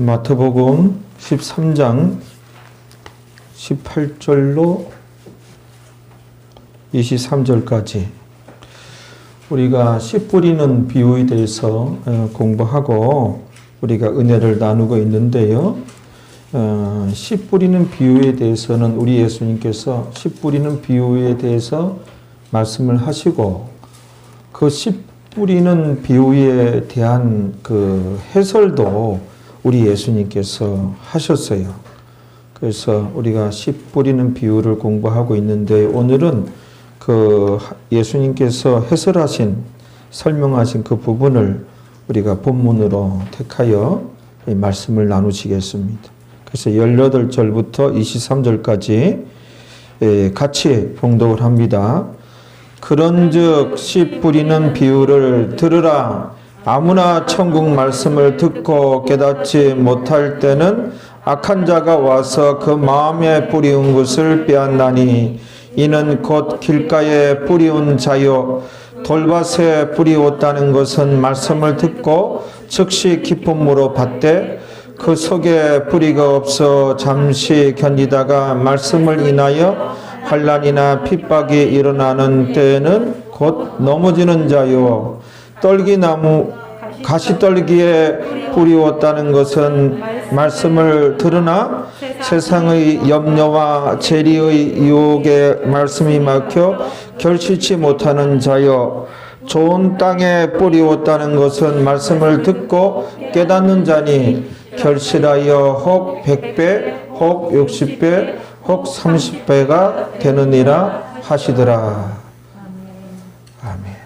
마태복음 13장 18절로 23절까지 우리가 씨 뿌리는 비유에 대해서 공부하고 우리가 은혜를 나누고 있는데요. 씨 뿌리는 비유에 대해서는 우리 예수님께서 씨 뿌리는 비유에 대해서 말씀을 하시고 그 씨 뿌리는 비유에 대한 그 해설도 우리 예수님께서 하셨어요. 그래서 우리가 씨 뿌리는 비유를 공부하고 있는데 오늘은 그 예수님께서 해설하신 설명하신 그 부분을 우리가 본문으로 택하여 말씀을 나누시겠습니다. 그래서 18절부터 23절까지 같이 봉독을 합니다. 그런즉 씨 뿌리는 비유를 들으라. 아무나 천국 말씀을 듣고 깨닫지 못할 때는 악한 자가 와서 그 마음에 뿌리운 것을 빼앗나니 이는 곧 길가에 뿌리운 자요 돌밭에 뿌리었다는 것은 말씀을 듣고 즉시 기쁨으로 받되 그 속에 뿌리가 없어 잠시 견디다가 말씀을 인하여 환난이나 핍박이 일어나는 때에는 곧 넘어지는 자요 떨기나무 가시떨기에 뿌리었다는 것은 말씀을 들으나 세상의 염려와 재리의 유혹에 말씀이 막혀 결실치 못하는 자요 좋은 땅에 뿌리었다는 것은 말씀을 듣고 깨닫는 자니 결실하여 혹 100배 혹 60배 혹 30배가 되느니라 하시더라. 아멘.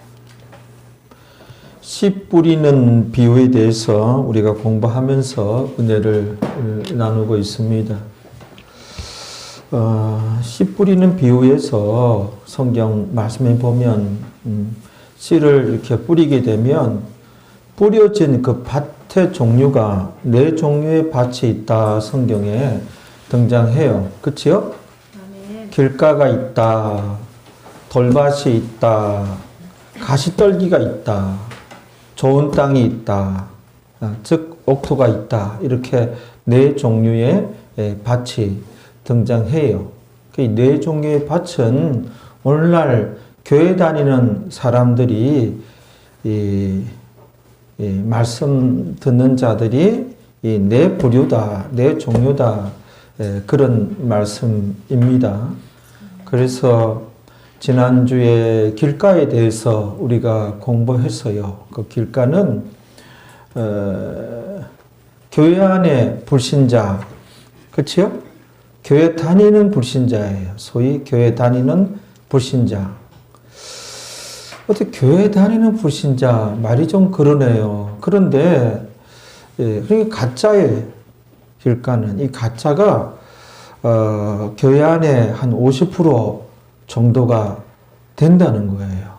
씨 뿌리는 비유에 대해서 우리가 공부하면서 은혜를 나누고 있습니다. 씨 뿌리는 비유에서 성경 말씀에 보면 씨를 이렇게 뿌리게 되면 뿌려진 그 밭의 종류가 4종류의 밭이 있다 성경에 등장해요. 그치요? 길가가 있다. 돌밭이 있다. 가시떨기가 있다. 좋은 땅이 있다. 즉 옥토가 있다. 이렇게 4종류의 밭이 등장해요. 그 4종류의 밭은 오늘날 교회 다니는 사람들이 말씀 듣는 자들이 이 4부류다, 4종류다 그런 말씀입니다. 그래서 지난주에 길가에 대해서 우리가 공부했어요. 그 길가는 교회 안에 불신자, 그치요? 교회 다니는 불신자예요. 소위 교회 다니는 불신자. 어떻게 교회 다니는 불신자 말이 좀 그러네요. 그런데 그러니까 가짜예요. 길가는 이 가짜가 교회 안에 한 50% 정도가 된다는 거예요.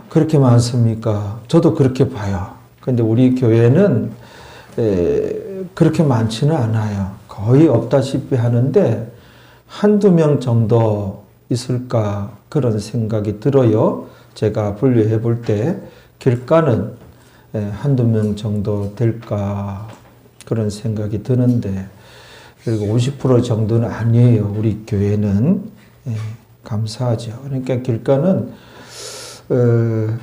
그렇게 많습니까? 저도 그렇게 봐요. 근데 우리 교회는 그렇게 많지는 않아요. 거의 없다시피 하는데 한두 명 정도 있을까 그런 생각이 들어요. 제가 분류해 볼 때 길가는 한두 명 정도 될까 그런 생각이 드는데 그리고 50% 정도는 아니에요. 우리 교회는 감사하죠. 그러니까 길가는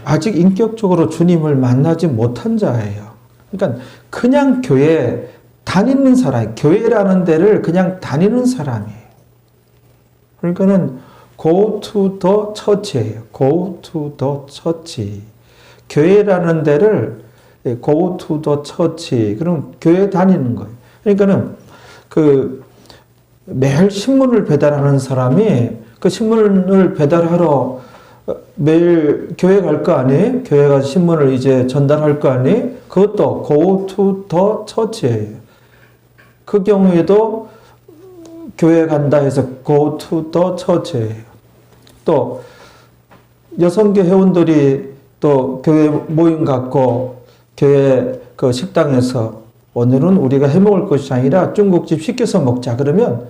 아직 인격적으로 주님을 만나지 못한 자예요. 그러니까 그냥 교회 다니는 사람, 교회라는 데를 그냥 다니는 사람이에요. 그러니까는 go to the church예요. go to the church. 교회라는 데를 go to the church. 그럼 교회 다니는 거예요. 그러니까는 그 매일 신문을 배달하는 사람이 그 신문을 배달하러 매일 교회 갈 거 아니에요? 교회 가서 신문을 이제 전달할 거 아니에요? 그것도 go to the church예요. 그 경우에도 교회 간다 해서 go to the church예요. 또 여성교 회원들이 또 교회 모임 갖고 교회 그 식당에서 오늘은 우리가 해먹을 것이 아니라 중국집 시켜서 먹자. 그러면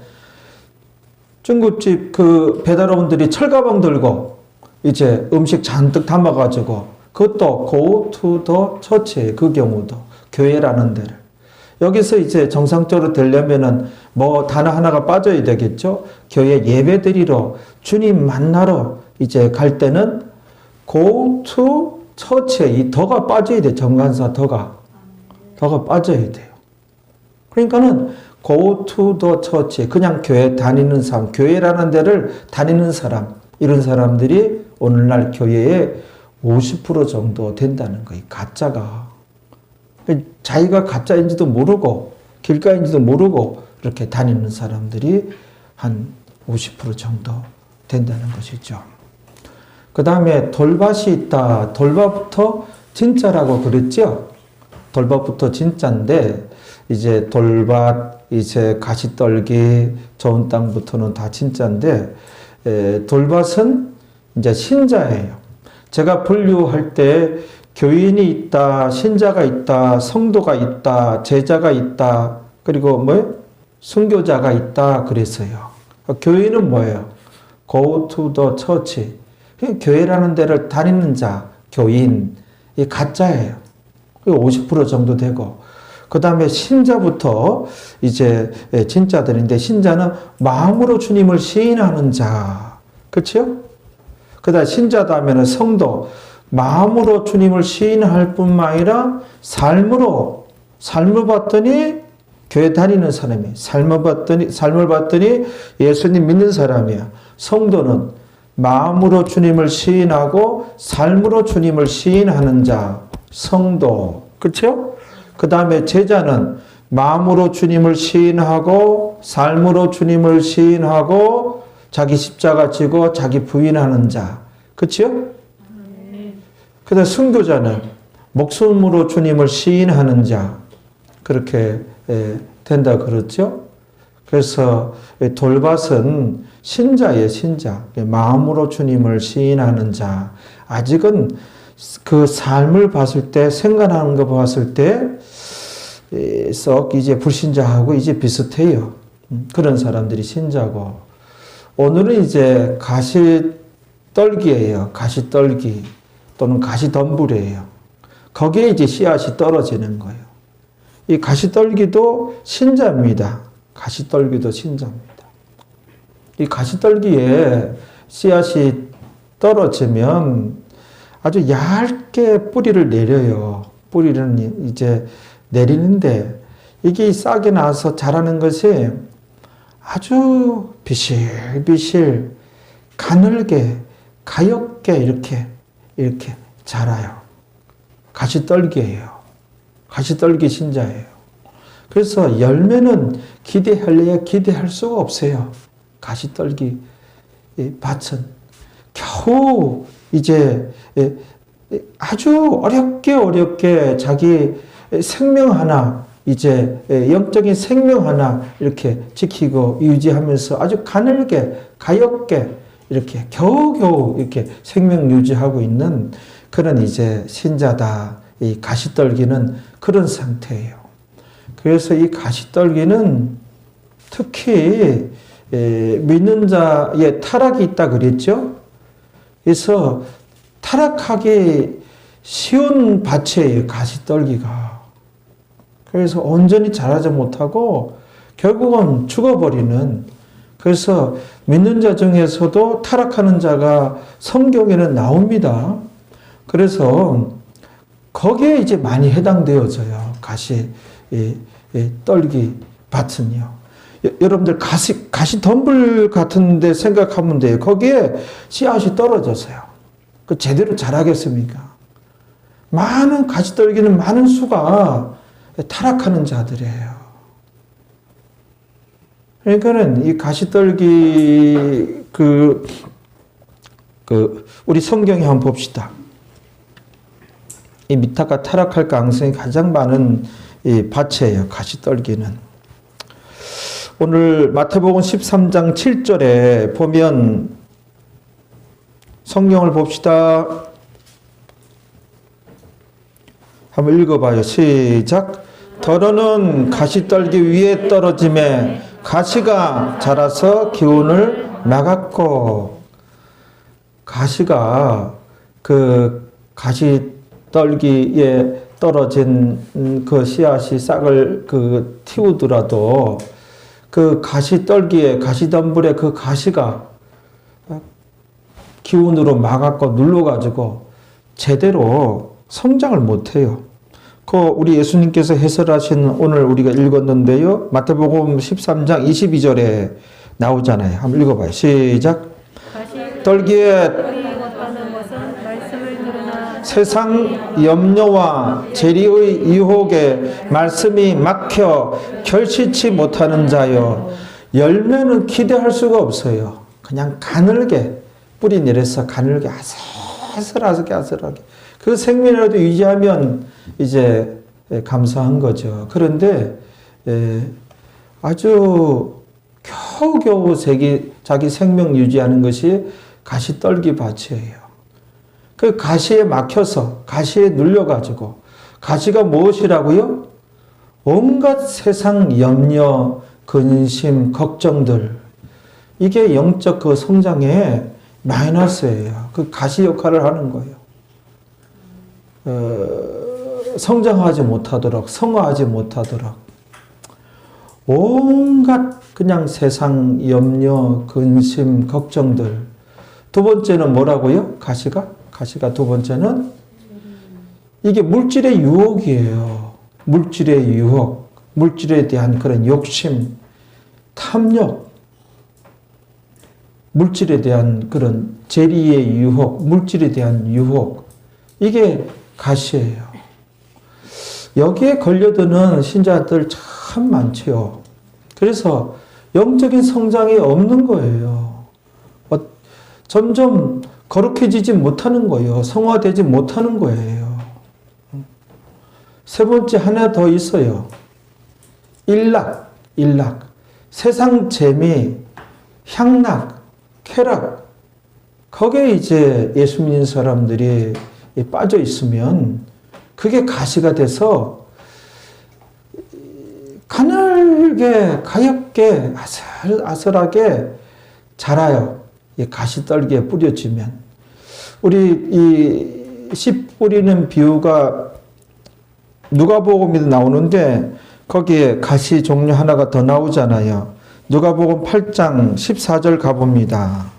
중국집 그 배달원들이 철가방 들고 이제 음식 잔뜩 담아가지고 그것도 go to the church예요. 그 경우도 교회라는 데를 여기서 이제 정상적으로 되려면은 뭐 단어 하나가 빠져야 되겠죠. 교회 예배드리러 주님 만나러 이제 갈 때는 go to church에 이 더가 빠져야 돼. 정관사 더가 빠져야 돼요. 그러니까는 go to the church 그냥 교회 다니는 사람, 교회라는 데를 다니는 사람 이런 사람들이 오늘날 교회의 50% 정도 된다는 거예요. 가짜가. 자기가 가짜인지도 모르고 길가인지도 모르고 이렇게 다니는 사람들이 한 50% 정도 된다는 것이죠. 그 다음에 돌밭이 있다. 돌밭부터 진짜라고 그랬죠. 돌밭부터 진짜인데 이제 돌밭, 이제 가시떨기, 좋은 땅부터는 다 진짜인데 돌밭은 이제 신자예요. 제가 분류할 때 교인이 있다, 신자가 있다, 성도가 있다, 제자가 있다, 그리고 뭐예요? 순교자가 있다 그랬어요. 교인은 뭐예요? Go to the church. 교회라는 데를 다니는 자, 교인. 이 가짜예요. 50% 정도 되고. 그 다음에 신자부터 이제 진짜들인데 신자는 마음으로 주님을 시인하는 자. 그렇죠? 그 다음에 신자다 하면 성도. 마음으로 주님을 시인할 뿐만 아니라 삶을 봤더니 교회 다니는 사람이 삶을 봤더니 예수님 믿는 사람이야. 성도는 마음으로 주님을 시인하고 삶으로 주님을 시인하는 자, 성도. 그렇죠? 그 다음에 제자는 마음으로 주님을 시인하고 삶으로 주님을 시인하고 자기 십자가 지고 자기 부인하는 자. 그렇죠? 그 다음에 순교자는 목숨으로 주님을 시인하는 자. 그렇게 된다 그렇죠? 그래서 돌밭은 신자예요, 신자. 마음으로 주님을 시인하는 자. 아직은 그 삶을 봤을 때, 생각하는 거 봤을 때, 썩 이제 불신자하고 이제 비슷해요. 그런 사람들이 신자고. 오늘은 이제 가시떨기예요. 가시떨기. 또는 가시덤불이에요. 거기에 이제 씨앗이 떨어지는 거예요. 이 가시떨기도 신자입니다. 가시떨기도 신자입니다. 이 가시떨기에 씨앗이 떨어지면 아주 얇게 뿌리를 내려요. 뿌리는 이제 내리는데 이게 싹이 나서 자라는 것이 아주 비실비실 가늘게 가엽게 이렇게 자라요. 가시떨기예요. 가시떨기 신자예요. 그래서 열매는 기대할 수가 없어요. 가시떨기 밭은 겨우 이제 아주 어렵게 자기 생명 하나 이제 영적인 생명 하나 이렇게 지키고 유지하면서 아주 가늘게 가엽게 이렇게 겨우겨우 이렇게 생명 유지하고 있는 그런 이제 신자다. 이 가시떨기는 그런 상태예요. 그래서 이 가시떨기는 특히 믿는 자의 타락이 있다 그랬죠. 그래서 타락하기 쉬운 밭이에요, 가시떨기가. 그래서 온전히 자라지 못하고 결국은 죽어버리는. 그래서 믿는 자 중에서도 타락하는 자가 성경에는 나옵니다. 그래서 거기에 이제 많이 해당되어져요. 떨기 밭은요. 여러분들 가시덤불 같은 데 생각하면 돼요. 거기에 씨앗이 떨어져서요. 그 제대로 자라겠습니까? 많은 가시떨기는 많은 수가 타락하는 자들이에요. 그러니까는 이 가시떨기 우리 성경에 한번 봅시다. 이 미타가 타락할 가능성이 가장 많은 이 밭이에요. 가시떨기는. 오늘 마태복음 13장 7절에 보면 성경을 봅시다. 한번 읽어봐요. 시작. 더러는 가시떨기 위에 떨어짐에 가시가 자라서 기운을 막았고. 가시가 그 가시떨기에 떨어진 그 씨앗이 싹을 틔우더라도 그 가시떨기에 가시덤불에 그 가시가 기운으로 막았고 눌러가지고 제대로 성장을 못해요. 우리 예수님께서 해설하신 오늘 우리가 읽었는데요. 마태복음 13장 22절에 나오잖아요. 한번 읽어봐요. 시작. 떨기에 세상 염려와 재리의 유혹에 말씀이 막혀 결실치 못하는 자요. 열매는 기대할 수가 없어요. 그냥 가늘게 뿌리 내려서 가늘게 아슬아슬하게 그 생명이라도 유지하면 이제 감사한 거죠. 그런데 아주 겨우겨우 자기 생명 유지하는 것이 가시떨기 밭이에요. 그 가시에 막혀서 가시에 눌려가지고 가시가 무엇이라고요? 온갖 세상 염려, 근심, 걱정들 이게 영적 그 성장에 마이너스예요. 그 가시 역할을 하는 거예요. 성장하지 못하도록 성화하지 못하도록 온갖 그냥 세상 염려, 근심, 걱정들. 두 번째는 뭐라고요? 가시가 두 번째는 이게 물질의 유혹이에요. 물질의 유혹, 물질에 대한 그런 욕심, 탐욕, 물질에 대한 그런 재리의 유혹, 물질에 대한 유혹, 이게 가시예요. 여기에 걸려드는 신자들 참 많죠. 그래서 영적인 성장이 없는 거예요. 점점 거룩해지지 못하는 거예요. 성화되지 못하는 거예요. 세 번째 하나 더 있어요. 일락. 세상 재미, 향락, 쾌락. 거기에 이제 예수 믿는 사람들이 빠져 있으면 그게 가시가 돼서 가늘게, 가엽게, 아슬아슬하게 자라요. 이 가시떨기에 뿌려지면. 우리 이 씨 뿌리는 비유가 누가복음에도 나오는데 거기에 가시 종류 하나가 더 나오잖아요. 누가복음 8장 14절 가봅니다.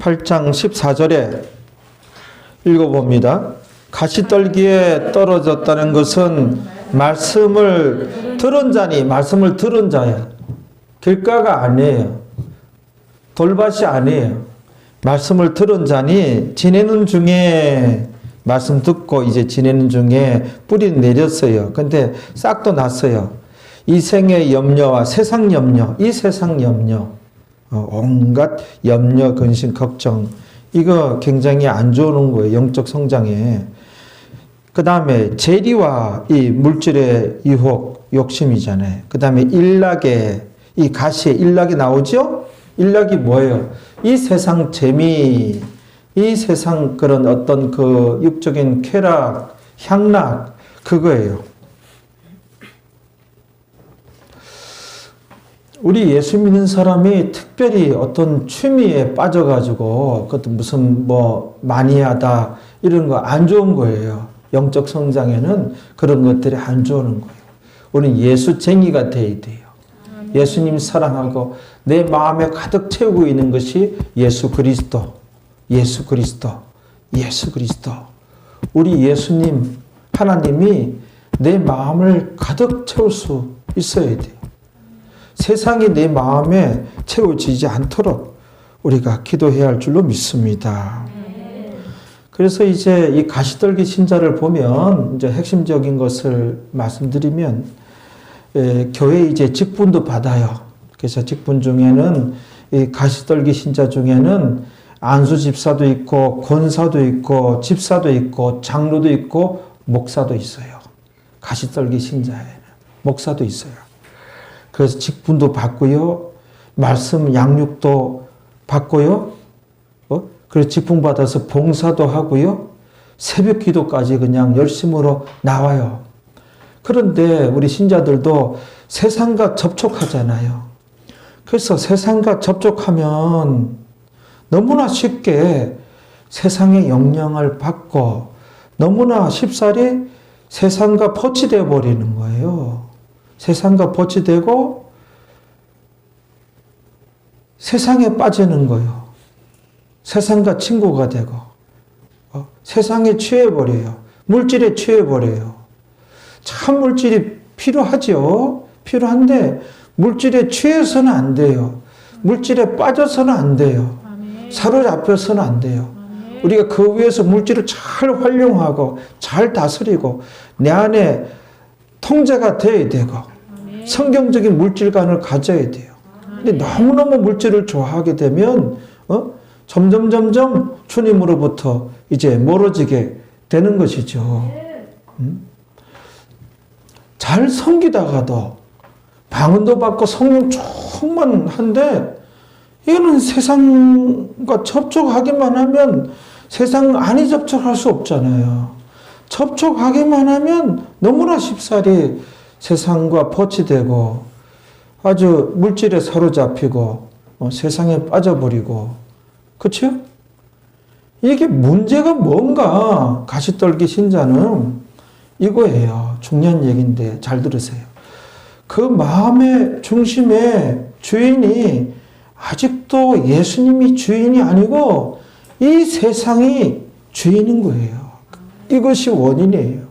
(8장 14절에) 읽어봅니다. 가시떨기에 떨어졌다는 것은 말씀을 들은 자니, 말씀을 들은 자야. 길가가 아니에요. 돌밭이 아니에요. 말씀을 들은 자니 지내는 중에 말씀 듣고 이제 지내는 중에 뿌리 내렸어요. 근데 싹도 났어요. 이 생의 염려와 세상 염려, 이 세상 염려, 온갖 염려, 근심, 걱정, 이거 굉장히 안 좋은 거예요. 영적 성장에. 그 다음에 재리와 이 물질의 유혹, 욕심이잖아요. 그 다음에 일락에, 이 가시에 일락이 나오죠? 일락이 뭐예요? 이 세상 재미, 이 세상 그런 어떤 그 육적인 쾌락, 향락, 그거예요. 우리 예수 믿는 사람이 특별히 어떤 취미에 빠져가지고 그것도 무슨 뭐 마니아다 이런 거 안 좋은 거예요. 영적 성장에는 그런 것들이 안 좋은 거예요. 우리는 예수쟁이가 돼야 돼요. 예수님 사랑하고 내 마음에 가득 채우고 있는 것이 예수 그리스도, 예수 그리스도, 예수 그리스도. 우리 예수님, 하나님이 내 마음을 가득 채울 수 있어야 돼요. 세상이 내 마음에 채워지지 않도록 우리가 기도해야 할 줄로 믿습니다. 그래서 이제 이 가시떨기 신자를 보면 이제 핵심적인 것을 말씀드리면 교회 이제 직분도 받아요. 그래서 직분 중에는 이 가시떨기 신자 중에는 안수 집사도 있고 권사도 있고 집사도 있고 장로도 있고 목사도 있어요. 가시떨기 신자에는 목사도 있어요. 그래서 직분도 받고요. 말씀 양육도 받고요. 그래서 직분 받아서 봉사도 하고요. 새벽 기도까지 그냥 열심으로 나와요. 그런데 우리 신자들도 세상과 접촉하잖아요. 그래서 세상과 접촉하면 너무나 쉽게 세상의 영향을 받고 너무나 쉽사리 세상과 포치되어 버리는 거예요. 세상과 포치되고 세상에 빠지는 거예요. 세상과 친구가 되고 세상에 취해버려요. 물질에 취해버려요. 참 물질이 필요하죠. 필요한데 물질에 취해서는 안 돼요. 물질에 빠져서는 안 돼요. 사로잡혀서는 안 돼요. 우리가 그 위에서 물질을 잘 활용하고 잘 다스리고 내 안에 통제가 돼야 되고 성경적인 물질관을 가져야 돼요. 근데 너무너무 물질을 좋아하게 되면 점점 주님으로부터 이제 멀어지게 되는 것이죠. 잘 섬기다가도 방언도 받고 성령 충만한데 이거는 세상과 접촉하기만 하면 세상 안에 접촉할 수 없잖아요. 접촉하기만 하면 너무나 쉽사리 세상과 포치되고 아주 물질에 사로잡히고 세상에 빠져버리고 그렇죠? 이게 문제가 뭔가 가시떨기 신자는 이거예요. 중요한 얘기인데 잘 들으세요. 그 마음의 중심에 주인이 아직도 예수님이 주인이 아니고 이 세상이 주인인 거예요. 이것이 원인이에요.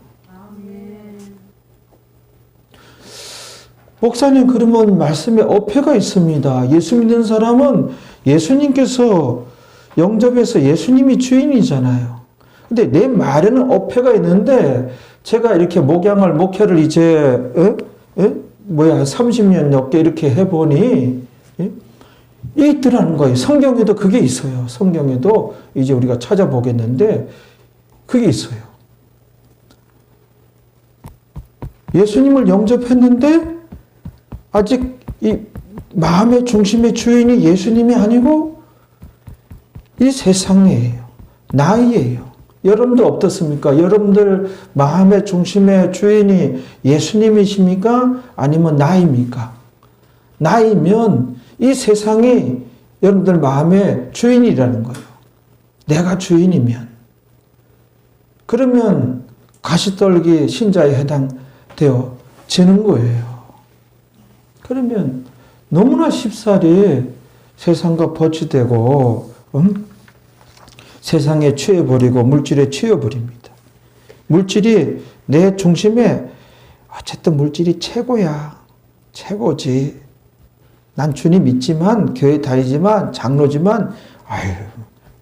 목사님, 그러면 말씀에 어폐가 있습니다. 예수 믿는 사람은 예수님께서 영접해서 예수님이 주인이잖아요. 근데 내 말에는 어폐가 있는데 제가 이렇게 목회를 이제 30년 넘게 이렇게 해보니 있더라는 거예요. 성경에도 그게 있어요. 성경에도 이제 우리가 찾아보겠는데 그게 있어요. 예수님을 영접했는데 아직 이 마음의 중심의 주인이 예수님이 아니고 이 세상이에요. 나이예요. 여러분들 어떻습니까? 여러분들 마음의 중심의 주인이 예수님이십니까? 아니면 나입니까? 나이면 이 세상이 여러분들 마음의 주인이라는 거예요. 내가 주인이면. 그러면 가시떨기 신자에 해당되어지는 거예요. 그러면 너무나 쉽사리 세상과 버치되고 세상에 취해버리고 물질에 취해버립니다. 물질이 내 중심에 어쨌든 물질이 최고야. 최고지. 난 주님 믿지만 교회 다니지만 장로지만 아유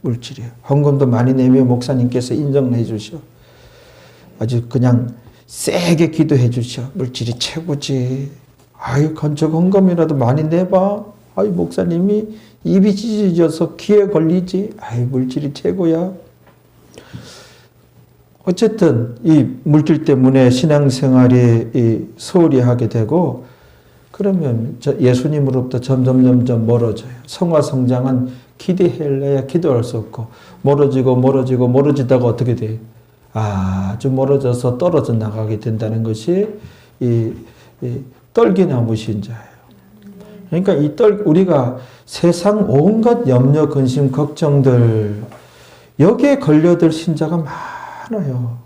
물질이야. 헌금도 많이 내며 목사님께서 인정해 주셔. 아주 그냥 세게 기도해 주셔. 물질이 최고지. 아유 건축 헌금이라도 많이 내봐. 아유 목사님이 입이 찢어져서 귀에 걸리지. 아유 물질이 최고야. 어쨌든 이 물질 때문에 신앙생활이 소홀히 하게 되고 그러면 예수님으로부터 점점 멀어져요. 성화 성장은 기대해야 기도할 수 없고 멀어지다가 어떻게 돼요? 아주 멀어져서 떨어져 나가게 된다는 것이 이 떨기나무 신자예요. 그러니까 우리가 세상 온갖 염려, 근심, 걱정들 여기에 걸려들 신자가 많아요.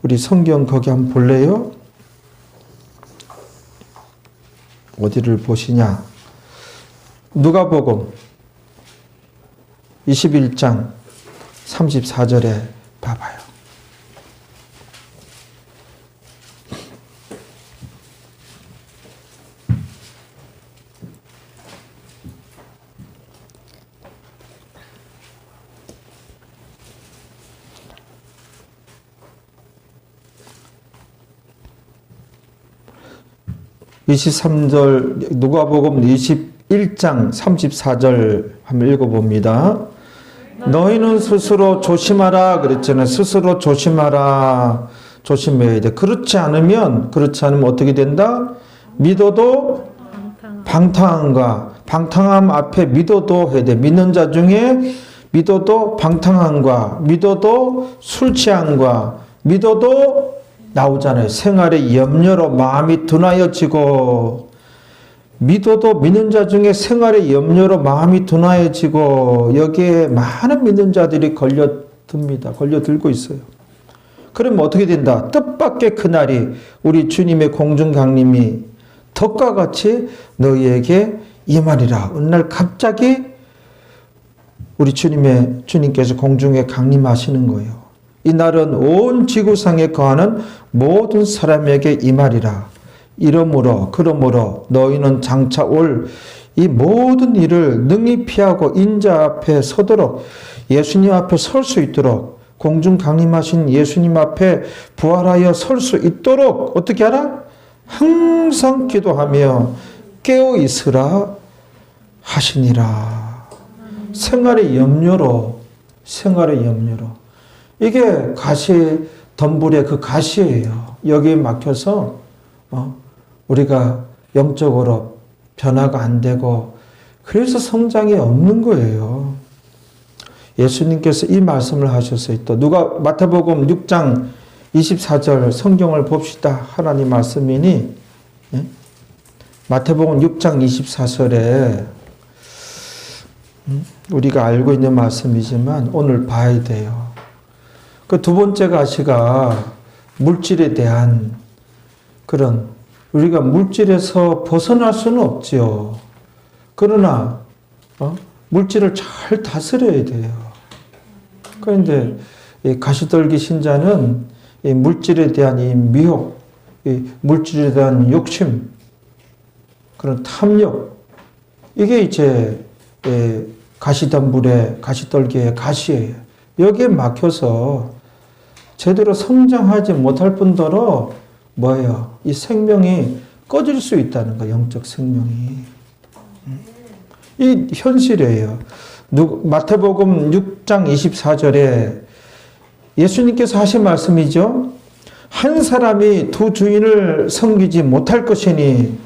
우리 성경 거기 한번 볼래요? 어디를 보시냐? 누가복음 21장 34절에 봐봐요. 누가복음 21장 34절 한번 읽어봅니다. 너희는 스스로 조심하라 그랬잖아요. 스스로 조심하라. 조심해야 돼. 그렇지 않으면 어떻게 된다? 믿어도 방탕함 앞에 믿어도 해야 돼. 믿는 자 중에 믿어도 방탕함과 믿어도 술 취함과 믿어도 나오잖아요. 생활의 염려로 마음이 둔하여지고, 믿어도 믿는 자 중에 생활의 염려로 마음이 둔하여지고, 여기에 많은 믿는 자들이 걸려들고 있어요. 그러면 어떻게 된다? 뜻밖의 그날이 우리 주님의 공중 강림이 덕과 같이 너희에게 임하리라. 어느 날 갑자기 우리 주님께서 공중에 강림하시는 거예요. 이 날은 온 지구상에 거하는 모든 사람에게 임하리라. 그러므로 너희는 장차 올 이 모든 일을 능히 피하고 인자 앞에 서도록, 예수님 앞에 설 수 있도록, 공중 강림하신 예수님 앞에 부활하여 설 수 있도록 어떻게 하라? 항상 기도하며 깨어 있으라 하시니라. 생활의 염려로. 이게 가시 덤불의 그 가시예요. 여기에 막혀서 우리가 영적으로 변화가 안 되고, 그래서 성장이 없는 거예요. 예수님께서 이 말씀을 하셨어요. 또 마태복음 6장 24절 성경을 봅시다. 하나님 말씀이니, 마태복음 6장 24절에 우리가 알고 있는 말씀이지만 오늘 봐야 돼요. 그 두 번째 가시가 물질에 대한 그런, 우리가 물질에서 벗어날 수는 없지요. 그러나 물질을 잘 다스려야 돼요. 그런데 이 가시떨기 신자는 이 물질에 대한 이 미혹, 이 물질에 대한 욕심, 그런 탐욕, 이게 이제 가시떨기의 가시예요. 여기에 막혀서 제대로 성장하지 못할 뿐더러 뭐예요? 이 생명이 꺼질 수 있다는 거, 영적 생명이. 이 현실이에요. 마태복음 6장 24절에 예수님께서 하신 말씀이죠. 한 사람이 두 주인을 섬기지 못할 것이니,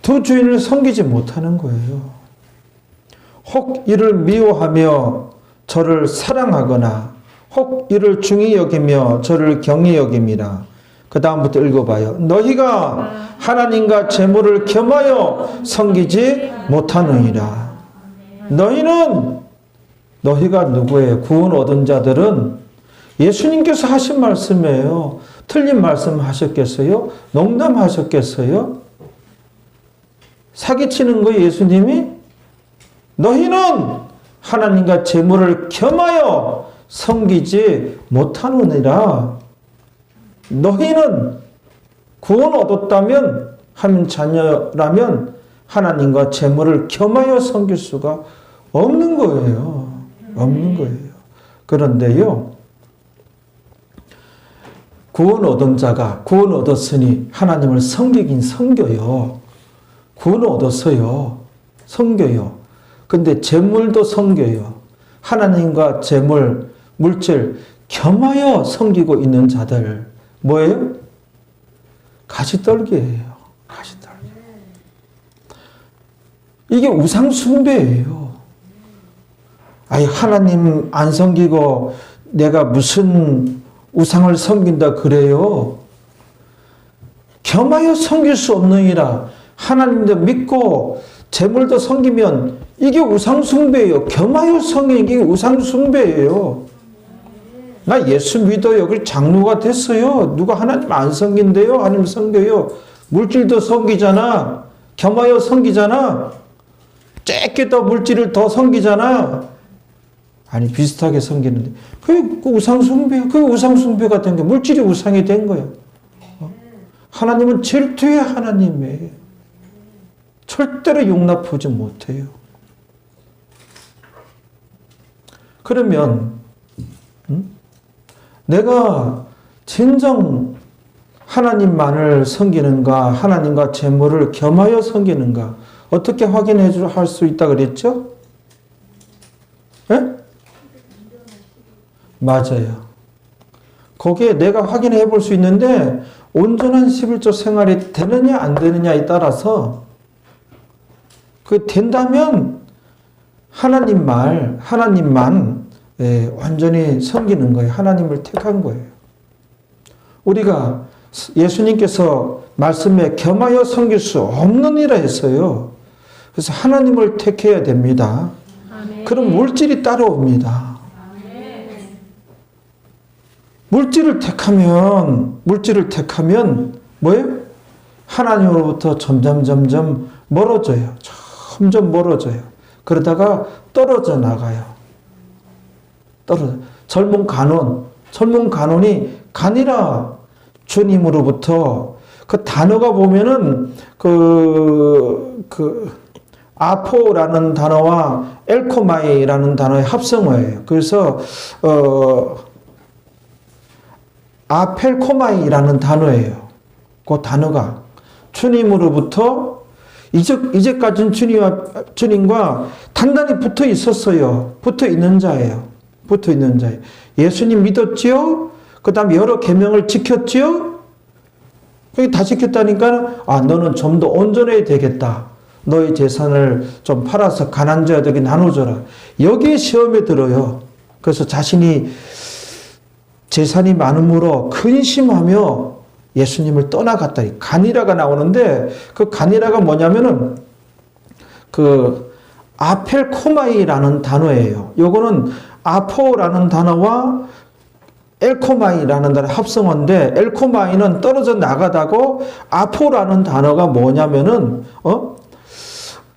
두 주인을 섬기지 못하는 거예요. 혹 이를 미워하며 저를 사랑하거나 혹 이를 중히 여기며 저를 경히 여김이라. 그 다음부터 읽어봐요. 너희가 하나님과 재물을 겸하여 섬기지 못하느니라. 너희가 누구예요? 구원 얻은 자들은 예수님께서 하신 말씀이에요. 틀린 말씀 하셨겠어요? 농담하셨겠어요? 사기치는 거예요, 예수님이? 너희는 하나님과 재물을 겸하여 섬기지 못하느니라. 너희는 구원 얻었다면, 하나님 자녀라면 하나님과 재물을 겸하여 섬길 수가 없는 거예요. 없는 거예요. 그런데요, 구원 얻은 자가 구원 얻었으니 하나님을 섬기긴 섬겨요. 구원 얻었어요. 섬겨요. 근데 재물도 섬겨요. 하나님과 재물, 물질 겸하여 섬기고 있는 자들 뭐예요? 가시떨기예요. 가시떨기. 이게 우상 숭배예요. 아니, 하나님 안 섬기고 내가 무슨 우상을 섬긴다 그래요? 겸하여 섬길 수 없느니라. 하나님도 믿고 재물도 섬기면 이게 우상 숭배예요. 겸하여 섬기는 게 우상 숭배예요. 나 예수 믿어요. 그 장로가 됐어요. 누가 하나님 안 섬긴대요? 하나님 섬겨요. 물질도 섬기잖아. 겸하여 섬기잖아. 쬐게 더 물질을 더 섬기잖아. 아니, 비슷하게 섬기는데 그게 우상 숭배예요. 그게 우상 숭배가 된 거예요. 물질이 우상이 된 거예요. 하나님은 질투의 하나님이에요. 절대로 용납하지 못해요. 그러면 내가 진정 하나님만을 섬기는가, 하나님과 재물을 겸하여 섬기는가, 어떻게 확인해 할 수 있다 그랬죠? 예? 맞아요. 거기에 내가 확인해 볼 수 있는데 온전한 11조 생활이 되느냐 안 되느냐에 따라서 그 된다면 하나님만 완전히 섬기는 거예요. 하나님을 택한 거예요. 우리가 예수님께서 말씀에 겸하여 섬길 수 없느니라 했어요. 그래서 하나님을 택해야 됩니다. 그럼 물질이 따라옵니다. 물질을 택하면 뭐예요? 하나님으로부터 점점 멀어져요. 점점 멀어져요. 그러다가 떨어져 나가요. 젊은 간원이 간이라 주님으로부터 그 단어가 보면은 아포라는 단어와 엘코마이라는 단어의 합성어예요. 그래서 아펠코마이라는 단어예요. 그 단어가 주님으로부터 이제까지는 주님과 단단히 붙어 있었어요. 붙어 있는 자예요. 예수님 믿었지요? 그 다음 여러 계명을 지켰지요? 다 지켰다니까, 너는 좀 더 온전해야 되겠다. 너의 재산을 좀 팔아서 가난한 자에게 나눠줘라. 여기에 시험에 들어요. 그래서 자신이 재산이 많음으로 근심하며 예수님을 떠나갔다. 가니라가 나오는데, 그 가니라가 뭐냐면은 아펠코마이라는 단어예요. 요거는 아포라는 단어와 엘코마이라는 단어 합성어인데, 엘코마이는 떨어져 나가다고, 아포라는 단어가 뭐냐면은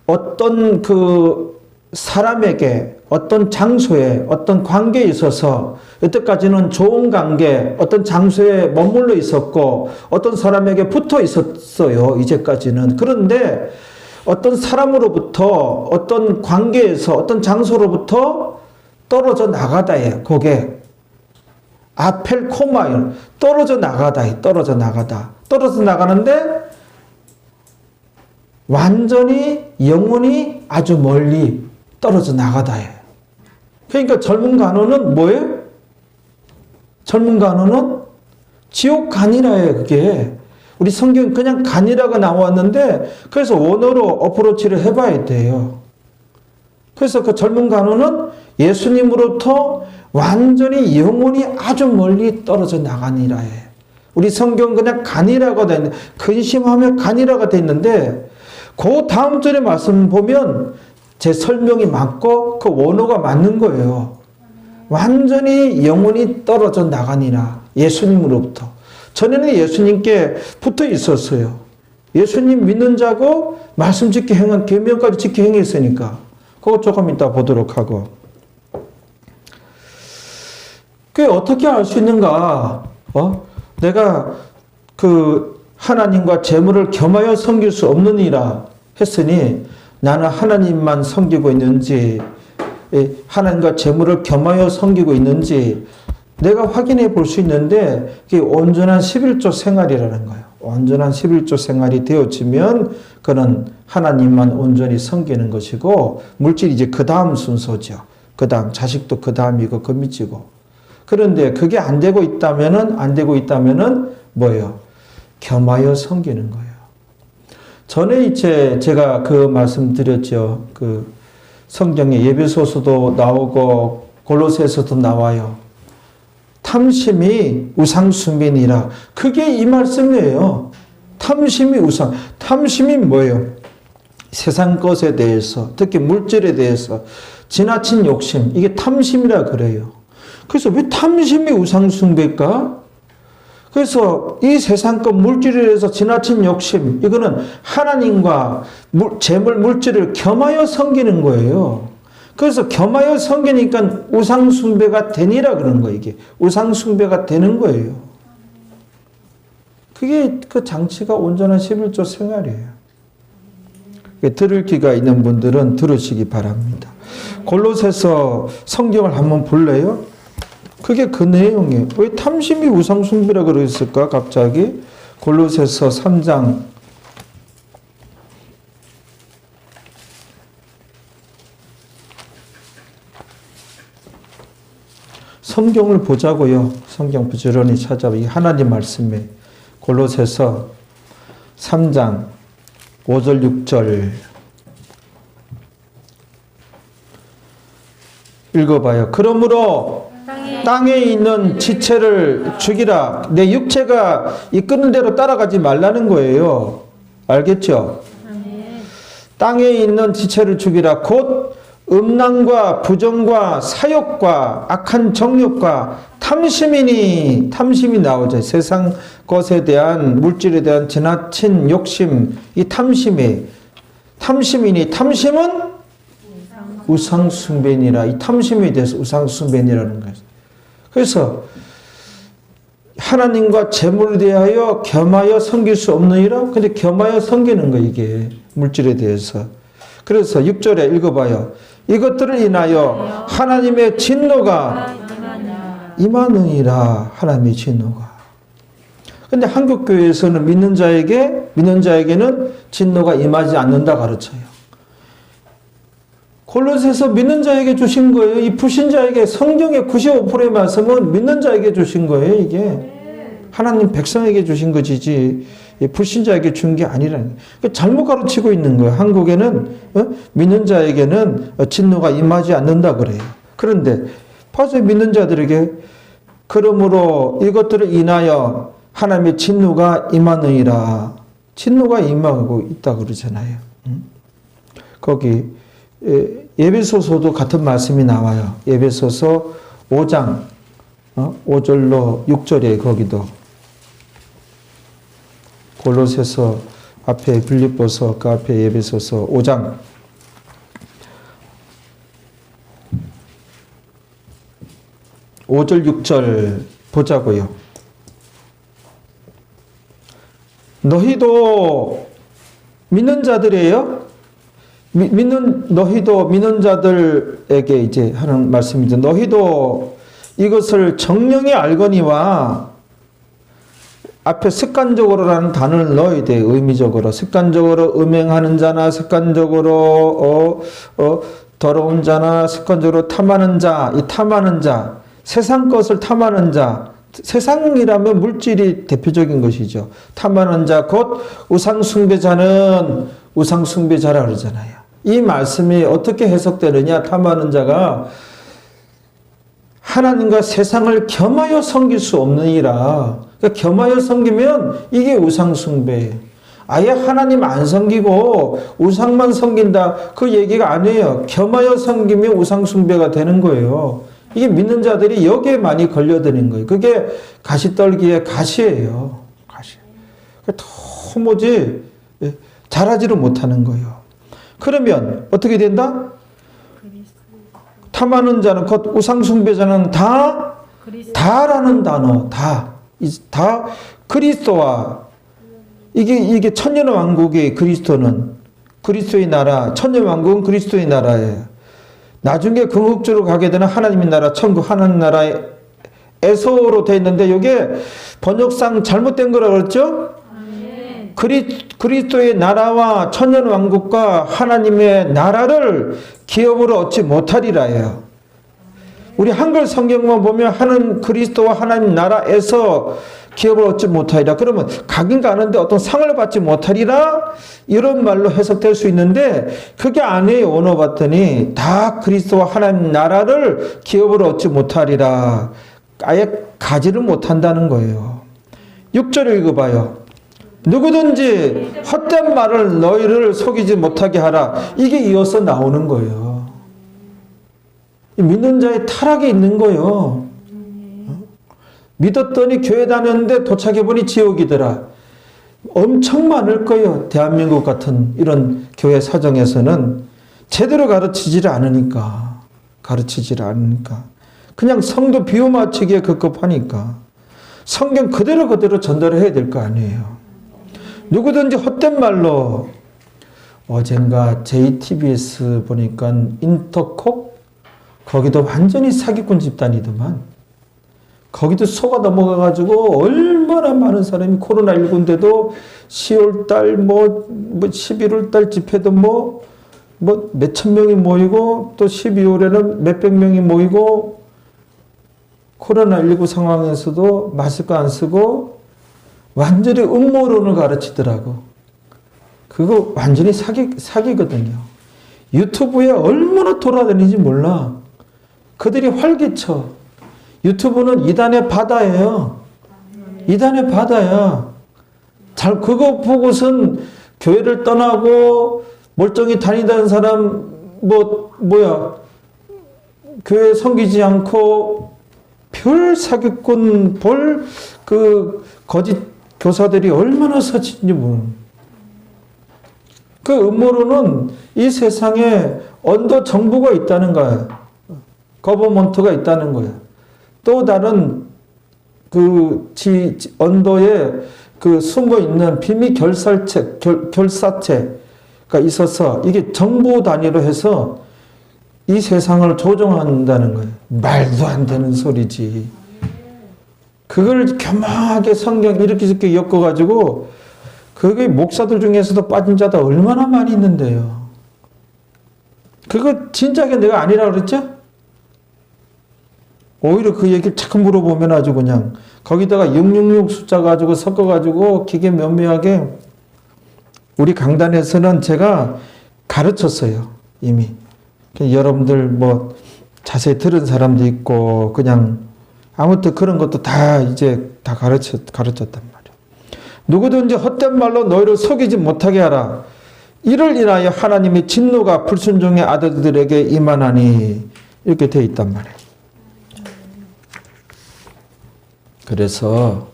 어떤 사람에게, 어떤 장소에, 어떤 관계에 있어서 여태까지는 좋은 관계, 어떤 장소에 머물러 있었고 어떤 사람에게 붙어 있었어요. 이제까지는. 그런데 어떤 사람으로부터, 어떤 관계에서, 어떤 장소로부터 떨어져 나가다예요. 그게 아펠코마이, 떨어져 나가는데 완전히 영혼이 아주 멀리 떨어져 나가다예요. 그러니까 젊은 간호는 뭐예요? 젊은 간호는 지옥 간이라예요. 그게 우리 성경 그냥 간이라가 나왔는데, 그래서 원어로 어프로치를 해봐야 돼요. 그래서 그 젊은 간호는 예수님으로부터 완전히 영혼이 아주 멀리 떨어져 나가니라예요. 우리 성경 그냥 간이라가 돼 있는데, 근심하며 간이라가 돼 있는데, 그 다음 절의 말씀 보면 제 설명이 맞고 그 원어가 맞는 거예요. 완전히 영혼이 떨어져 나가니라. 예수님으로부터. 전에는 예수님께 붙어 있었어요. 예수님 믿는 자고 말씀 지켜 행한 계명까지 지켜 행했으니까. 그거 조금 이따 보도록 하고. 그게 어떻게 알 수 있는가? 내가 하나님과 재물을 겸하여 섬길 수 없느니라 했으니, 나는 하나님만 섬기고 있는지, 하나님과 재물을 겸하여 섬기고 있는지 내가 확인해 볼 수 있는데, 그게 온전한 11조 생활이라는 거예요. 온전한 11조 생활이 되어지면 그는 하나님만 온전히 섬기는 것이고, 물질이 이제 그 다음 순서죠. 그 다음 자식도 그 다음이고 그 밑이고. 그런데 그게 안 되고 있다면은 뭐예요? 겸하여 섬기는 거예요. 전에 제가 그 말씀 드렸죠. 성경에 예배소서도 나오고 골로새서도 나와요. 탐심이 우상숭배니라. 그게 이 말씀이에요. 탐심이 뭐예요? 세상 것에 대해서, 특히 물질에 대해서 지나친 욕심, 이게 탐심이라 그래요. 그래서 왜 탐심이 우상숭배일까? 그래서 이 세상 것 물질에 대해서 지나친 욕심, 이거는 하나님과 재물 물질을 겸하여 섬기는 거예요. 그래서 겸하여 섬기니까 우상숭배가 되니라 그러는 거예요. 이게 우상숭배가 되는 거예요. 그게 그 장치가 온전한 11조 생활이에요. 들을 기가 있는 분들은 들으시기 바랍니다. 골로새서 성경을 한번 볼래요? 그게 그 내용이에요. 왜 탐심이 우상숭배라 그랬을까 갑자기? 골로새서 3장 성경을 보자고요. 성경 부지런히 찾아봐. 이 하나님 말씀에 골로새서 3장 5절 6절 읽어봐요. 그러므로 땅에 있는 지체를 죽이라. 내 육체가 이끄는 대로 따라가지 말라는 거예요. 알겠죠? 땅에 있는 지체를 죽이라. 곧 음란과 부정과 사욕과 악한 정욕과 탐심이니, 탐심이 나오죠. 세상 것에 대한, 물질에 대한 지나친 욕심, 이 탐심이니, 탐심은 우상숭배니라. 이 탐심에 대해서 우상숭배니라는 거예요. 그래서 하나님과 재물에 대하여 겸하여 섬길 수 없느니라. 근데 겸하여 섬기는 거, 이게 물질에 대해서. 그래서 6절에 읽어봐요. 이것들을 인하여 하나님의 진노가 임하느니라. 하나님의 진노가. 근데 한국 교회에서는 믿는 자에게는 진노가 임하지 않는다 가르쳐요. 골로새서 믿는 자에게 주신 거예요. 이 불신자에게, 성경의 95%의 말씀은 믿는 자에게 주신 거예요, 이게. 하나님 백성에게 주신 것이지 불신자에게 준 게 아니라는 거예요. 잘못 가르치고 있는 거예요. 한국에는 믿는 자에게는 진노가 임하지 않는다 그래요. 그런데 봐서 믿는 자들에게 그러므로 이것들을 인하여 하나님의 진노가 임하느니라. 진노가 임하고 있다 그러잖아요. 거기 에베소서도 같은 말씀이 나와요. 에베소서 5장 5절로 6절에 거기도 골로새서 앞에 빌립보서 그 앞에 에베소서 5장 5절 6절 보자고요. 너희도 믿는 자들이에요. 너희도 믿는 자들에게 이제 하는 말씀이죠. 너희도 이것을 정령이 알거니와 앞에 습관적으로라는 단어를 넣어야 돼. 의미적으로. 습관적으로 음행하는 자나 습관적으로 더러운 자나 습관적으로 탐하는 자, 이 탐하는 자, 세상 것을 탐하는 자, 세상이라면 물질이 대표적인 것이죠. 탐하는 자, 곧 우상숭배자는 우상숭배자라 그러잖아요. 이 말씀이 어떻게 해석되느냐? 탐하는 자가 하나님과 세상을 겸하여 섬길 수 없느니라. 그러니까 겸하여 섬기면 이게 우상숭배예요. 아예 하나님 안 섬기고 우상만 섬긴다 그 얘기가 아니에요. 겸하여 섬기면 우상숭배가 되는 거예요. 이게 믿는 자들이 여기에 많이 걸려드는 거예요. 그게 가시떨기의 가시예요. 가시. 도무지 잘하지를 못하는 거예요. 그러면 어떻게 된다? 탐하는 자는 곧 우상숭배자는 다라는 단어, 다 그리스도와 이게 천년왕국의 그리스도의 나라, 천년왕국은 그리스도의 나라예요. 나중에 궁극주로 가게 되는 하나님의 나라, 천국 하나님 나라의 에서로 되어 있는데 이게 번역상 잘못된 거라고 그랬죠? 그리스도의 나라와 천년왕국과 하나님의 나라를 기업으로 얻지 못하리라예요. 우리 한글 성경만 보면 하는 그리스도와 하나님 나라에서 기업을 얻지 못하리라. 그러면 가긴 가는데 어떤 상을 받지 못하리라. 이런 말로 해석될 수 있는데 그게 아니에요. 원어 봤더니 다 그리스도와 하나님 나라를 기업으로 얻지 못하리라. 아예 가지를 못한다는 거예요. 6절을 읽어봐요. 누구든지 헛된 말을 너희를 속이지 못하게 하라. 이게 이어서 나오는 거예요. 믿는 자의 타락이 있는 거예요. 믿었더니 교회 다녔는데 도착해보니 지옥이더라. 엄청 많을 거예요. 대한민국 같은 이런 교회 사정에서는 제대로 가르치지를 않으니까. 그냥 성도 비유 맞추기에 급급하니까. 성경 그대로 전달을 해야 될 거 아니에요. 누구든지 헛된 말로 어젠가 JTBS 보니까 인터콕 거기도 완전히 사기꾼 집단이더만. 거기도 속아 넘어가가지고 얼마나 많은 사람이 코로나19인데도 10월달 11월달 집회도 몇천 명이 모이고 또 12월에는 몇백 명이 모이고 코로나19 상황에서도 마스크 안 쓰고 완전히 음모론을 가르치더라고. 그거 완전히 사기거든요. 유튜브에 얼마나 돌아다니는지 몰라. 그들이 활기쳐. 유튜브는 이단의 바다예요. 이단의 바다야. 잘 그거 보고선 교회를 떠나고 멀쩡히 다니던 사람 교회 섬기지 않고 별 사기꾼 거짓 교사들이 얼마나 서친지 뭐. 그 음모론은 이 세상에 언더 정부가 있다는 거야. 거버먼트가 있다는 거야. 또 다른 언더에 숨어 있는 비밀 결사체가 있어서 이게 정부 단위로 해서 이 세상을 조종한다는 거예요. 말도 안 되는 소리지. 그걸 교묘하게 성경 이렇게 엮어가지고 그게 목사들 중에서도 빠진 자도 얼마나 많이 있는데요. 그거 진작에 내가 아니라 그랬죠? 오히려 그 얘기를 자꾸 물어보면 아주 그냥 거기다가 666 숫자 가지고 섞어가지고 기계 면밀하게 우리 강단에서는 제가 가르쳤어요. 이미. 여러분들 자세히 들은 사람도 있고 그냥 아무튼 그런 것도 다 가르쳤단 말이에요. 누구든지 헛된 말로 너희를 속이지 못하게 하라. 이를 인하여 하나님의 진노가 불순종의 아들들에게 임하나니 이렇게 되어 있단 말이에요. 그래서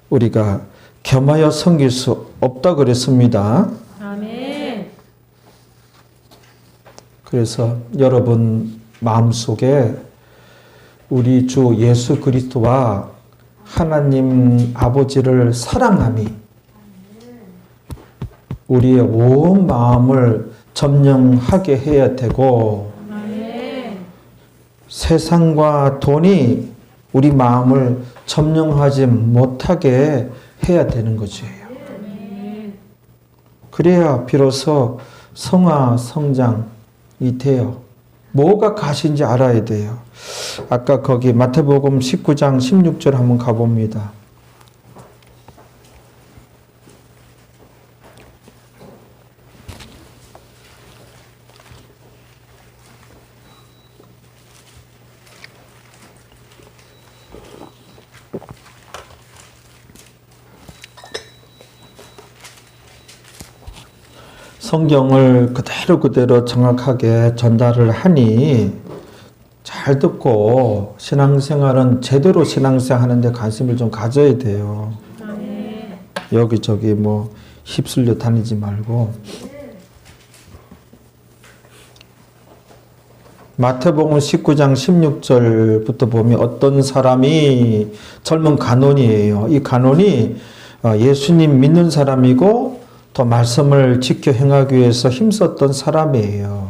우리가 겸하여 섬길 수 없다 그랬습니다. 아멘. 그래서 여러분 마음속에 우리 주 예수 그리스도와 하나님 아버지를 사랑함이 우리의 온 마음을 점령하게 해야 되고 세상과 돈이 우리 마음을 점령하지 못하게 해야 되는 거죠. 그래야 비로소 성화 성장이 돼요. 뭐가 가시인지 알아야 돼요. 아까 거기 마태복음 19장 16절 한번 가봅니다. 성경을 그대로 정확하게 전달을 하니 잘 듣고 신앙생활은 제대로 신앙생활 하는데 관심을 좀 가져야 돼요. 여기저기 휩쓸려 다니지 말고. 마태복음 19장 16절부터 보면 어떤 사람이 젊은 간원이에요. 이 간원이 예수님 믿는 사람이고 또 말씀을 지켜 행하기 위해서 힘썼던 사람이에요.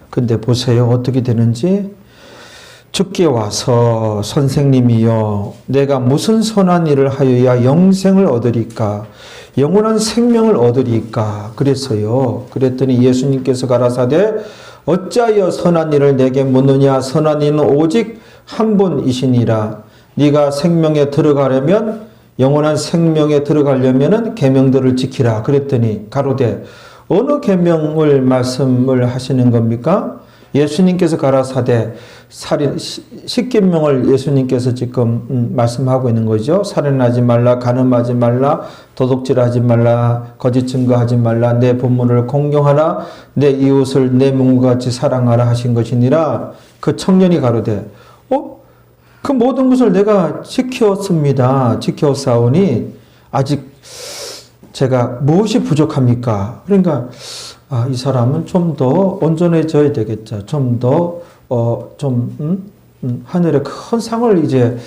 근데 보세요. 어떻게 되는지. 주께 와서 선생님이여 내가 무슨 선한 일을 하여야 영생을 얻으리까 영원한 생명을 얻으리까 그랬어요. 그랬더니 예수님께서 가라사대 어찌하여 선한 일을 내게 묻느냐 선한 이는 오직 한 분이시니라. 네가 생명에 들어가려면 영원한 생명에 들어가려면은 계명들을 지키라. 그랬더니 가로되 어느 계명을 말씀을 하시는 겁니까? 예수님께서 가라사대 살인 10계명을 예수님께서 지금 말씀하고 있는 거죠. 살인하지 말라, 간음하지 말라, 도둑질하지 말라, 거짓 증거하지 말라, 내 부모를 공경하라, 내 이웃을 내 몸과 같이 사랑하라 하신 것이니라. 그 청년이 가로되 그 모든 것을 내가 지켰습니다. 지켰사오니 아직 제가 무엇이 부족합니까? 그러니까 이 사람은 좀 더 온전해져야 되겠죠. 좀 더 하늘의 큰 상을 이제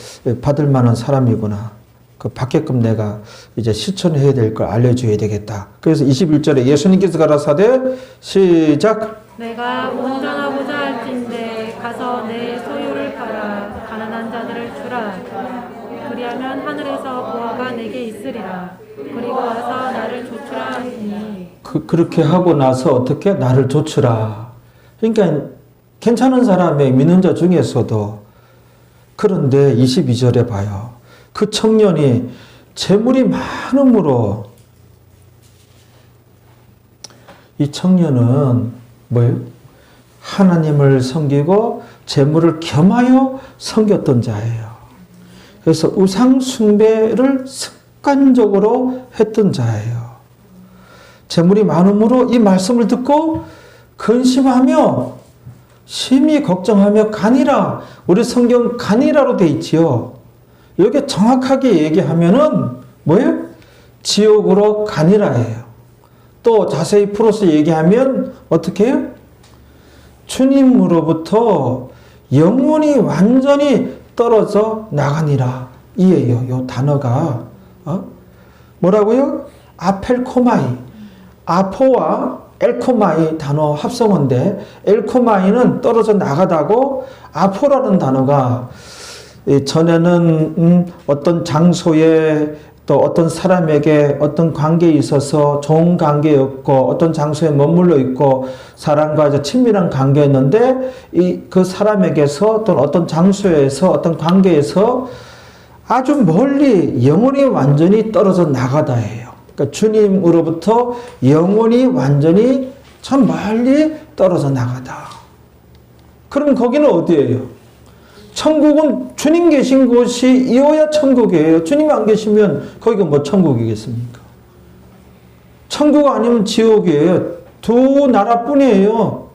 받을 만한 사람이구나. 그 받게끔 내가 이제 실천해야 될 걸 알려줘야 되겠다. 그래서 21절에 예수님께서 가라사대 시작. 내가 온전하고자 할진대 가서 내 소유를 팔아 가난한 자들을 주라. 그리하면 하늘에서 보화가 내게 있으리라. 그리고 와서 나를 조추라 하니. 그렇게 하고 나서 어떻게? 나를 조추라. 그러니까 괜찮은 사람의 믿는 자 중에서도 그런데 22절에 봐요. 그 청년이 재물이 많음으로 이 청년은 뭐예요? 하나님을 섬기고 재물을 겸하여 섬겼던 자예요. 그래서 우상 숭배를 습관적으로 했던 자예요. 재물이 많음으로 이 말씀을 듣고 근심하며 심히 걱정하며 가니라. 우리 성경 가니라로 돼 있지요. 여기 정확하게 얘기하면은 뭐예요? 지옥으로 가니라예요. 또 자세히 풀어서 얘기하면 어떻게 해요? 주님으로부터 영혼이 완전히 떨어져 나가니라. 이에요. 요 단어가 뭐라고요? 아펠코마이. 아포와 엘코마이 단어 합성어인데 엘코마이는 떨어져 나가다고 아포라는 단어가 전에는 어떤 장소에 또 어떤 사람에게 어떤 관계에 있어서 좋은 관계였고 어떤 장소에 머물러 있고 사람과 아주 친밀한 관계였는데 그 사람에게서 또는 어떤 장소에서 어떤 관계에서 아주 멀리 영혼이 완전히 떨어져 나가다예요. 그러니까 주님으로부터 영혼이 완전히 참 멀리 떨어져 나가다. 그럼 거기는 어디예요? 천국은 주님 계신 곳이어야 천국이에요. 주님 안 계시면 거기가 뭐 천국이겠습니까? 천국 아니면 지옥이에요. 두 나라뿐이에요.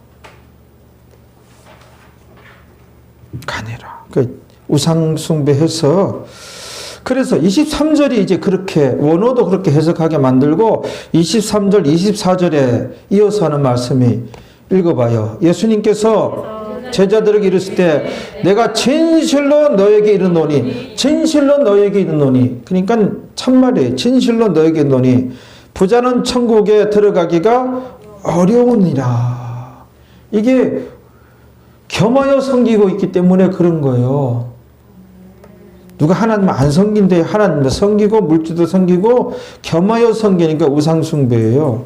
가니라. 그 우상숭배해서 그래서 23절이 이제 그렇게 원어도 그렇게 해석하게 만들고 23절, 24절에 이어서 하는 말씀이 읽어봐요. 예수님께서 제자들에게 이르실 때 내가 진실로 너에게 이르노니 진실로 너에게 이르노니 그러니까 참말이에요. 진실로 너에게 이르노니 부자는 천국에 들어가기가 어려우니라. 이게 겸하여 섬기고 있기 때문에 그런 거예요. 누가 하나님 안 섬긴데 하나님도 섬기고 물질도 섬기고 겸하여 섬기니까 우상숭배예요.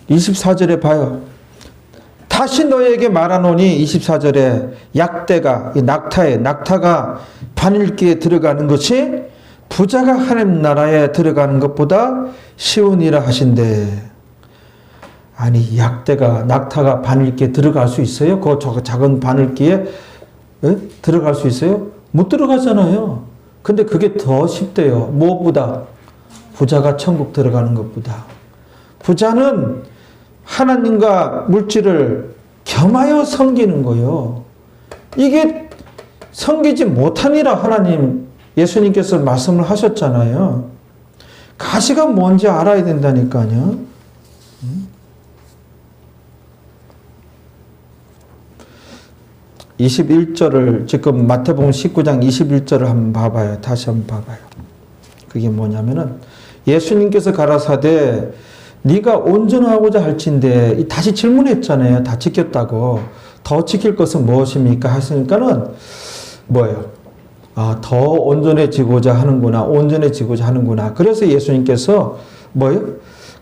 24절에 봐요. 다시 너에게 말하노니 24절에 약대가 낙타가 바늘기에 들어가는 것이 부자가 하나님 나라에 들어가는 것보다 쉬우니라 하신대. 아니 낙타가 바늘기에 들어갈 수 있어요? 그 작은 바늘기에 들어갈 수 있어요? 못 들어가잖아요. 근데 그게 더 쉽대요. 무엇보다? 부자가 천국 들어가는 것보다. 부자는 하나님과 물질을 겸하여 섬기는 거예요. 이게 섬기지 못하니라 하나님 예수님께서 말씀을 하셨잖아요. 가시가 뭔지 알아야 된다니까요. 21절을 지금 마태복음 19장 21절을 한번 봐봐요. 다시 한번 봐봐요. 그게 뭐냐면은 예수님께서 가라사대 네가 온전하고자 할진대 다시 질문했잖아요. 다 지켰다고. 더 지킬 것은 무엇입니까? 하시니까는 뭐예요? 더 온전해지고자 하는구나. 온전해지고자 하는구나. 그래서 예수님께서 뭐예요?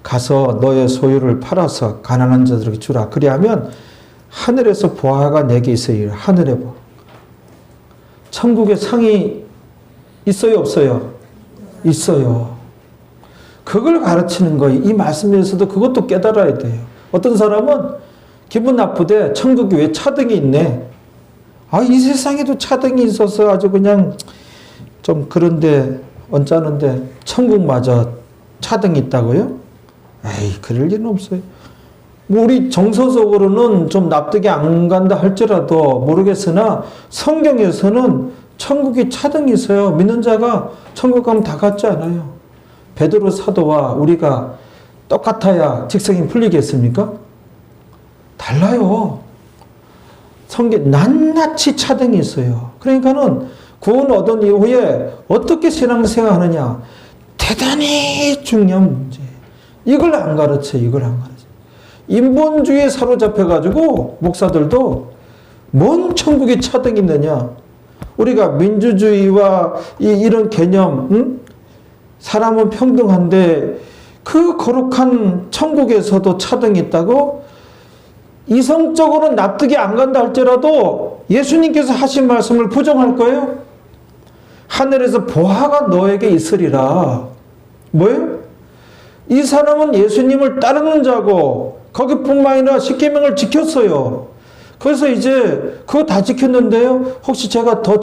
가서 너의 소유를 팔아서 가난한 자들에게 주라. 그리하면 하늘에서 보화가 내게 있어요. 하늘에 보화. 천국에 상이 있어요? 없어요? 있어요. 그걸 가르치는 거예요. 이 말씀에서도 그것도 깨달아야 돼요. 어떤 사람은 기분 나쁘대. 천국에 왜 차등이 있네. 이 세상에도 차등이 있어서 아주 그냥 좀 그런데 언짢은데 천국마저 차등이 있다고요? 에이, 그럴 일은 없어요. 우리 정서적으로는 좀 납득이 안 간다 할지라도 모르겠으나 성경에서는 천국에 차등이 있어요. 믿는 자가 천국 가면 다 같지 않아요. 베드로 사도와 우리가 똑같아야 직성이 풀리겠습니까? 달라요. 성경 낱낱이 차등이 있어요. 그러니까는 구원 얻은 이후에 어떻게 신앙생활하느냐 대단히 중요한 문제. 이걸 안 가르쳐요. 이걸 안 가르쳐요. 인본주의에 사로잡혀가지고 목사들도 뭔 천국에 차등이 있느냐. 우리가 민주주의와 이런 개념 사람은 평등한데 그 거룩한 천국에서도 차등이 있다고? 이성적으로 납득이 안 간다 할지라도 예수님께서 하신 말씀을 부정할 거예요? 하늘에서 보화가 너에게 있으리라. 뭐예요? 이 사람은 예수님을 따르는 자고 거기뿐만 아니라 십계명을 지켰어요. 그래서 이제 그거 다 지켰는데요. 혹시 제가 더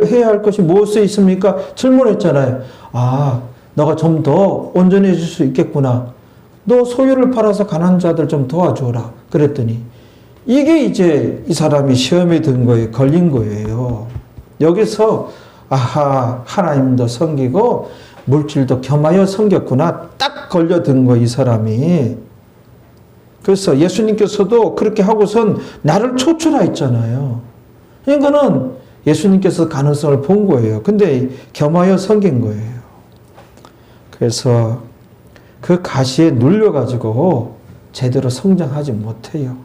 해야 할 것이 무엇이 있습니까? 질문했잖아요. 아, 너가 좀 더 온전해질 수 있겠구나. 너 소유를 팔아서 가난한 자들 좀 도와줘라. 그랬더니 이게 이제 이 사람이 시험에 든 거에 걸린 거예요. 여기서 아하, 하나님도 섬기고 물질도 겸하여 섬겼구나. 딱 걸려든 거, 이 사람이. 그래서 예수님께서도 그렇게 하고선 나를 초출하였잖아요. 그러니까는 예수님께서 가능성을 본 거예요. 근데 겸하여 섬긴 거예요. 그래서 그 가시에 눌려가지고 제대로 성장하지 못해요.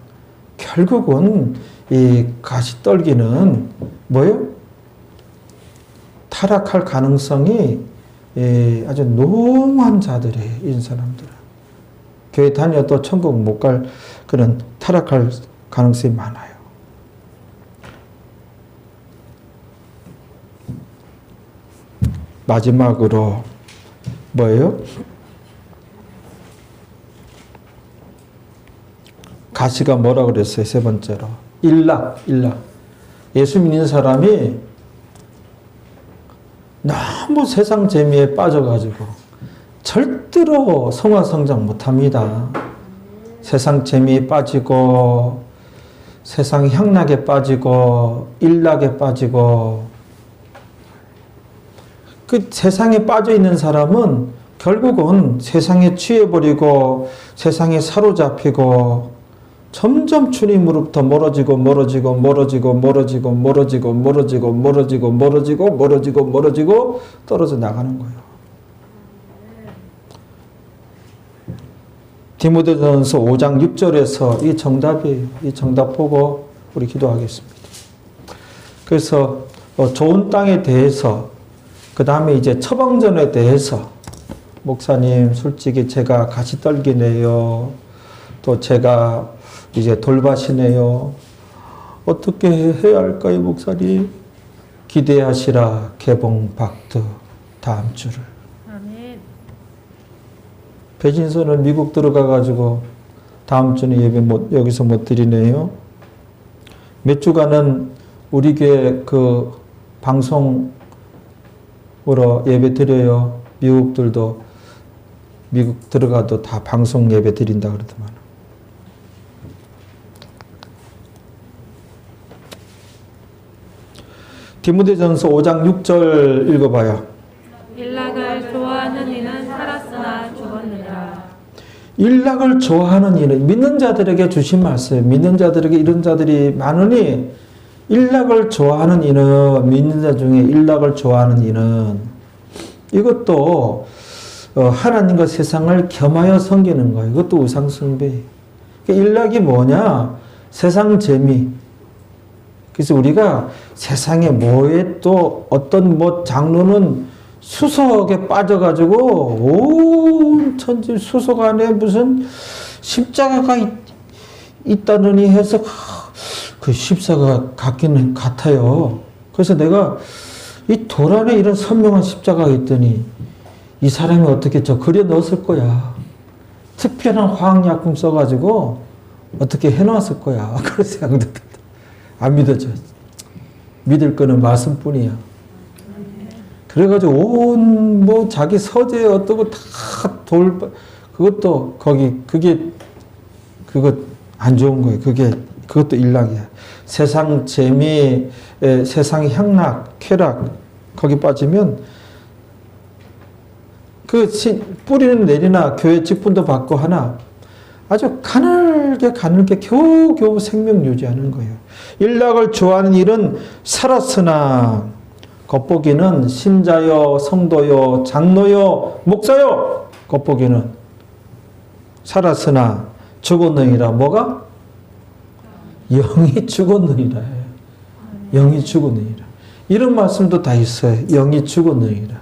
결국은 이 가시 떨기는 뭐예요? 타락할 가능성이 아주 농후한 자들이에요. 이 사람들은. 교회 다녀도 천국 못 갈 그런 타락할 가능성이 많아요. 마지막으로 뭐예요? 가시가 뭐라 그랬어요? 세 번째로. 일락. 예수 믿는 사람이 너무 세상 재미에 빠져가지고 절대로 성화 성장 못합니다. 세상 재미에 빠지고 세상 향락에 빠지고 일락에 빠지고 그 세상에 빠져 있는 사람은 결국은 세상에 취해버리고 세상에 사로잡히고 점점 주님으로부터 멀어지고 떨어져 나가는 거예요. 디모데전서 5장 6절에서 이 정답이에요. 이 정답 보고 우리 기도하겠습니다. 그래서 좋은 땅에 대해서 그 다음에 이제 처방전에 대해서 목사님 솔직히 제가 가시떨기네요. 또 제가 이제 돌밭이네요. 어떻게 해야 할까요, 목사님? 기대하시라 개봉박드 다음 주를. 아멘. 배진서는 미국 들어가가지고 다음 주는 예배 여기서 못 드리네요. 몇 주간은 우리 교회 그 방송으로 예배 드려요. 미국들도 미국 들어가도 다 방송 예배 드린다 그러더만. 디모데전서 5장 6절 읽어봐요. 일락을 좋아하는 이는 살았으나 죽었느니라. 일락을 좋아하는 이는 믿는 자들에게 주신 말씀. 믿는 자들에게 이런 자들이 많으니 일락을 좋아하는 이는 믿는 자 중에 일락을 좋아하는 이는 이것도 하나님과 세상을 겸하여 섬기는 거예요. 이것도 우상숭배. 일락이 뭐냐? 세상 재미. 그래서 우리가 세상에 뭐에 또 어떤 뭐 장로는 수석에 빠져가지고 온 천지 수석 안에 무슨 십자가가 있다느니 해서 그 십자가 같기는 같아요. 그래서 내가 이 돌 안에 이런 선명한 십자가가 있더니 이 사람이 어떻게 저 그려 넣었을 거야. 특별한 화학약품 써가지고 어떻게 해놨을 거야. 그런 생각도 든다. 안 믿어져. 믿을 거는 말씀뿐이야. 그래가지고 온 뭐 자기 서재 어떠고 다 그것도 거기 그거 안 좋은 거예요. 그것도 일락이야. 세상 재미, 세상 향락, 쾌락 거기 빠지면 그 뿌리는 내리나 교회 직분도 받고 하나 아주 가늘게 겨우겨우 생명 유지하는 거예요. 일락을 좋아하는 일은 살았으나 겉보기는 신자요, 성도요, 장로요, 목사요. 겉보기는 살았으나 죽었느니라. 뭐가? 영이 죽었느니라. 영이 죽었느니라. 이런 말씀도 다 있어요. 영이 죽었느니라.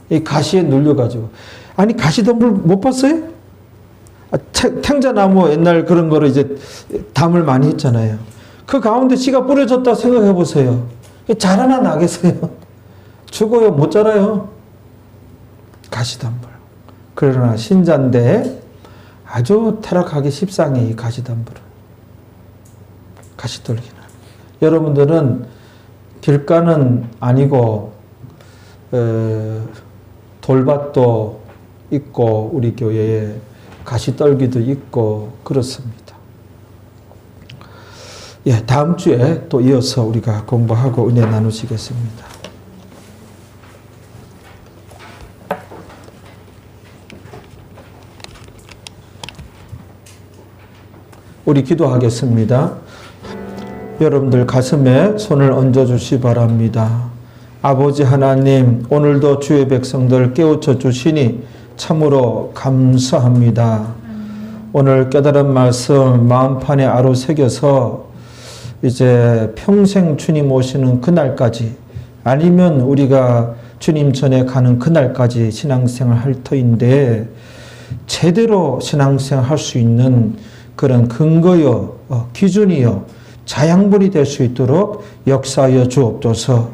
이 가시에 눌려가지고. 아니 가시덤불 못 봤어요? 탱자나무 옛날 그런 거를 이제 담을 많이 했잖아요. 그 가운데 씨가 뿌려졌다 생각해 보세요. 자라나 나겠어요? 죽어요? 못 자라요? 가시덤불. 그러나 신자인데 아주 타락하기 십상해 이 가시덤불은. 가시떨기는. 여러분들은 길가는 아니고 돌밭도 있고 우리 교회에 가시떨기도 있고 그렇습니다. 예, 다음 주에 또 이어서 우리가 공부하고 은혜 나누시겠습니다. 우리 기도하겠습니다. 여러분들 가슴에 손을 얹어주시 바랍니다. 아버지 하나님, 오늘도 주의 백성들 깨우쳐 주시니 참으로 감사합니다. 오늘 깨달은 말씀 마음판에 아로 새겨서 이제 평생 주님 오시는 그날까지, 아니면 우리가 주님 전에 가는 그날까지 신앙생활 할 터인데, 제대로 신앙생활 할 수 있는 그런 근거요, 기준이요, 자양분이 될 수 있도록 역사하여 주옵소서.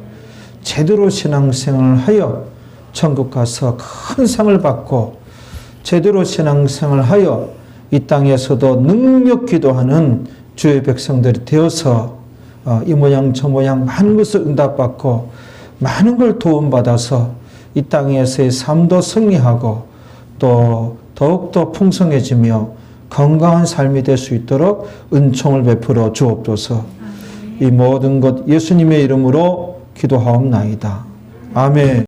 제대로 신앙생활을 하여 천국 가서 큰 상을 받고, 제대로 신앙생활을 하여 이 땅에서도 능력 기도하는 주의 백성들이 되어서 이 모양 저 모양 많은 것을 응답받고 많은 걸 도움받아서 이 땅에서의 삶도 승리하고 또 더욱더 풍성해지며 건강한 삶이 될 수 있도록 은총을 베풀어 주옵소서. 이 모든 것 예수님의 이름으로 기도하옵나이다. 아멘.